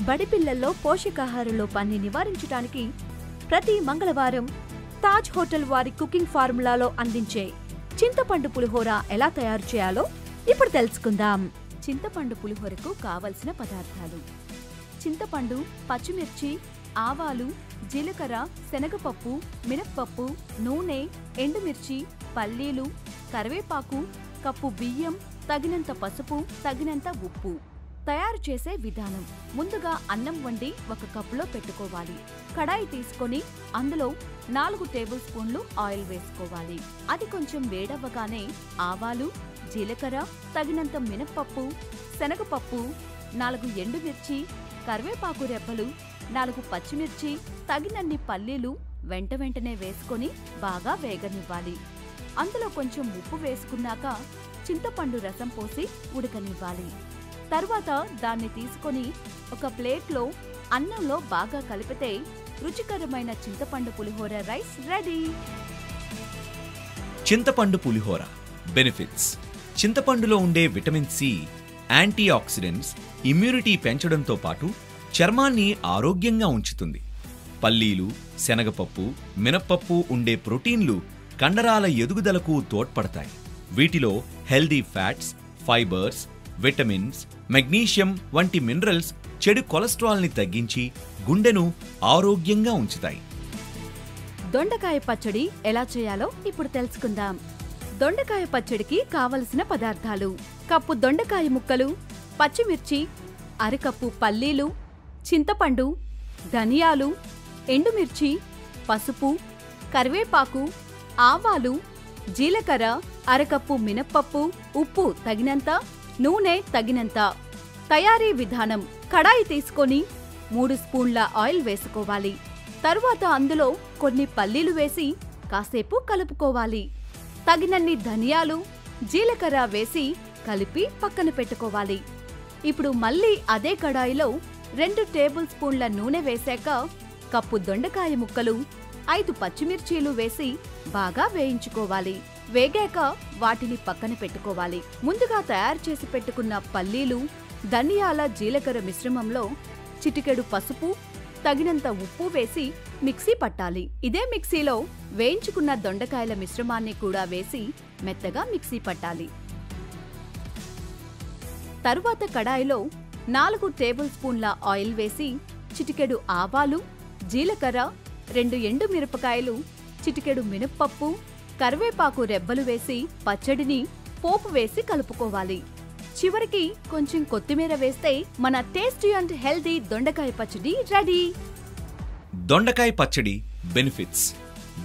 బడిపిల్లల్లో పోషకాహార లోపాన్ని నివారించడానికి ప్రతి మంగళవారం తాజ్ హోటల్ వారి కుకింగ్ ఫార్ములాలో అందించే చింతపండు పులిహోర ఎలా తయారు చేయాలో ఇప్పుడు తెలుసుకుందాం. చింతపండు పులిహోరకు కావలసిన పదార్థాలు: చింతపండు, పచ్చిమిర్చి, ఆవాలు, జీలకర్ర, శనగపప్పు, మినప్పప్పు, నూనె, ఎండుమిర్చి, పల్లీలు, కరివేపాకు, కప్పు బియ్యం, తగినంత పసుపు, తగినంత ఉప్పు. తయారు చేసే విధానం: ముందుగా అన్నం వండి ఒక కప్పులో పెట్టుకోవాలి. కడాయి తీసుకొని అందులో 4 టేబుల్ స్పూన్లు ఆయిల్ వేసుకోవాలి. అది కొంచెం వేడవ్వగానే ఆవాలు, జీలకర్ర, తగినంత మినప్పప్పు, శనగపప్పు, 4 ఎండుమిర్చి, కరివేపాకు రెబ్బలు, 4 పచ్చిమిర్చి, తగినన్ని పల్లీలు వెంటనే వేసుకొని బాగా వేగనివ్వాలి. అందులో కొంచెం ఉప్పు వేసుకున్నాక చింతపండు రసం పోసి ఉడకనివ్వాలి. తరువాత దాన్ని తీసుకొని ఒక ప్లేట్లో అన్నంలో బాగా కలిపితే రుచికరమైన చింతపండు పులిహోర రైస్ రెడీ. చింతపండు పులిహోర బెనిఫిట్స్: చింతపండులో ఉండే vitamin C antioxidants immunity పెంచడంతో పాటు చర్మాన్ని ఆరోగ్యంగా ఉంచుతుంది. పల్లీలు, శనగపప్పు, మినప్పప్పు ఉండే ప్రోటీన్లు కండరాల ఎదుగుదలకు తోడ్పడతాయి. వీటిలో healthy fats, fibres, vitamins, magnesium వంటి మినరల్స్ చెడు కొలెస్ట్రాల్ని తగ్గించి గుండెను ఆరోగ్యంగా ఉంచుతాయి. దొండకాయ పచ్చడి ఎలా చేయాలో ఇప్పుడు తెలుసుకుందాం. దొండకాయ పచ్చడికి కావలసిన పదార్థాలు: కప్పు దొండకాయ ముక్కలు, పచ్చిమిర్చి, అరకప్పు పల్లీలు, చింతపండు, ధనియాలు, ఎండుమిర్చి, పసుపు, కరివేపాకు, ఆవాలు, జీలకర్ర, అరకప్పు మినప్పప్పు, ఉప్పు తగినంత, నూనె తగినంత. తయారీ విధానం: కడాయి తీసుకొని 3 స్పూన్ల ఆయిల్ వేసుకోవాలి. తరువాత అందులో కొన్ని పల్లీలు వేసి కాసేపు కలుపుకోవాలి. తగినన్ని ధనియాలు, జీలకర్ర వేసి కలిపి పక్కన పెట్టుకోవాలి. ఇప్పుడు మళ్ళీ అదే కడాయిలో 2 టేబుల్ స్పూన్ల నూనె వేశాక కప్పు దొండకాయ ముక్కలు, 5 పచ్చిమిర్చీలు వేసి బాగా వేయించుకోవాలి. వేగాక వాటిని పక్కన పెట్టుకోవాలి. ముందుగా తయారు చేసి పెట్టుకున్న పల్లీలు, ధనియాల, జీలకర్ర మిశ్రమంలో చిటికెడు పసుపు, తగినంత ఉప్పు వేసి మిక్సీ పట్టాలి. ఇదే మిక్సీలో వేయించుకున్న దొండకాయల మిశ్రమాన్ని కూడా వేసి మెత్తగా మిక్సీ పట్టాలి. తరువాత కడాయిలో 4 టేబుల్ స్పూన్ల ఆయిల్ వేసి చిటికెడు ఆవాలు, జీలకర్ర, 2 ఎండుమిరపకాయలు, చిటికెడు మినప్పప్పు, కరివేపాకు రెబ్బలు వేసి పచ్చడిని పోపు వేసి కలుపుకోవాలి. చివరికి కొంచెం కొత్తిమీర వేస్తే మన టేస్టీ అండ్ హెల్దీ దొండకాయ పచ్చడి రెడీ. దొండకాయ పచ్చడి బెనిఫిట్స్: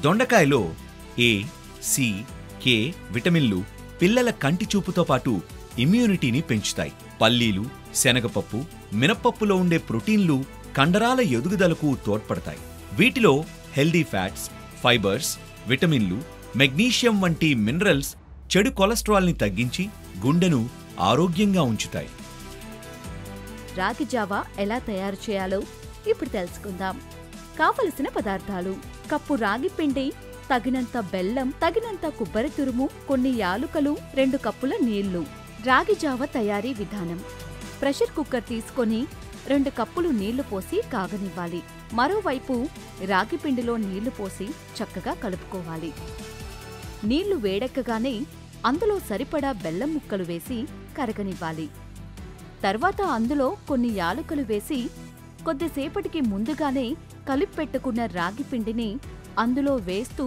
దొండకాయలో ఏ, సి, కే విటమిన్లు పిల్లల కంటి చూపుతో పాటు ఇమ్యూనిటీని పెంచుతాయి. పల్లీలు, శనగపప్పు, మినప్పప్పులో ఉండే ప్రోటీన్లు కండరాల ఎదుగుదలకు తోడ్పడతాయి. వీటిలో హెల్దీ ఫ్యాట్స్, ఫైబర్స్, విటమిన్లు, మెగ్నీషియం వంటి మినరల్స్ చెడు కొలెస్ట్రాల్ని తగ్గించి గుండెను ఆరోగ్యంగా ఉంచుతాయి. రాగి జావా ఎలా తయారు చేయాలో ఇప్పుడు తెలుసుకుందాం. కావలసిన పదార్థాలు: కప్పు రాగి పిండి, తగినంత బెల్లం, తగినంత కొబ్బరి తురుము, కొన్ని యాలుకలు, 2 కప్పుల నీళ్లు. రాగి జావ తయారీ విధానం: ప్రెషర్ కుక్కర్ తీసుకొని 2 కప్పులు నీళ్లు పోసి కాగనివ్వాలి. మరోవైపు రాగి పిండిలో నీళ్లు పోసి చక్కగా కలుపుకోవాలి. నీళ్లు వేడెక్కగానే అందులో సరిపడా బెల్లం ముక్కలు వేసి కరగనివ్వాలి. తర్వాత అందులో కొన్ని యాలకులు వేసి కొద్దిసేపటికి ముందుగానే కలిపెట్టుకున్న రాగి పిండిని అందులో వేస్తూ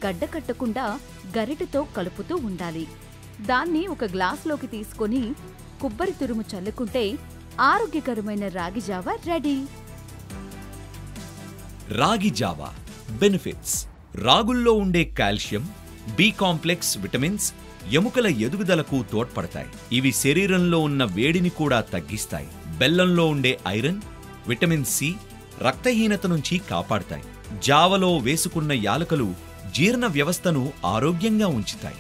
గడ్డకట్టకుండా గరిటెతో కలుపుతూ ఉండాలి. దాన్ని ఒక గ్లాసులోకి తీసుకొని కొబ్బరి తురుము చల్లుకుంటే ఆరోగ్యకరమైన రాగి జావా రెడీ. రాగి జావా బెనిఫిట్స్: రాగుల్లో ఉండే కాల్షియం, బి కాంప్లెక్స్ విటమిన్స్ ఎముకల ఎదుగుదలకు తోడ్పడతాయి. ఇవి శరీరంలో ఉన్న వేడిని కూడా తగ్గిస్తాయి. బెల్లంలో ఉండే ఐరన్, విటమిన్ సి రక్తహీనత నుంచి కాపాడతాయి. జావలో వేసుకున్న యాలకులు జీర్ణ వ్యవస్థను ఆరోగ్యంగా ఉంచుతాయి.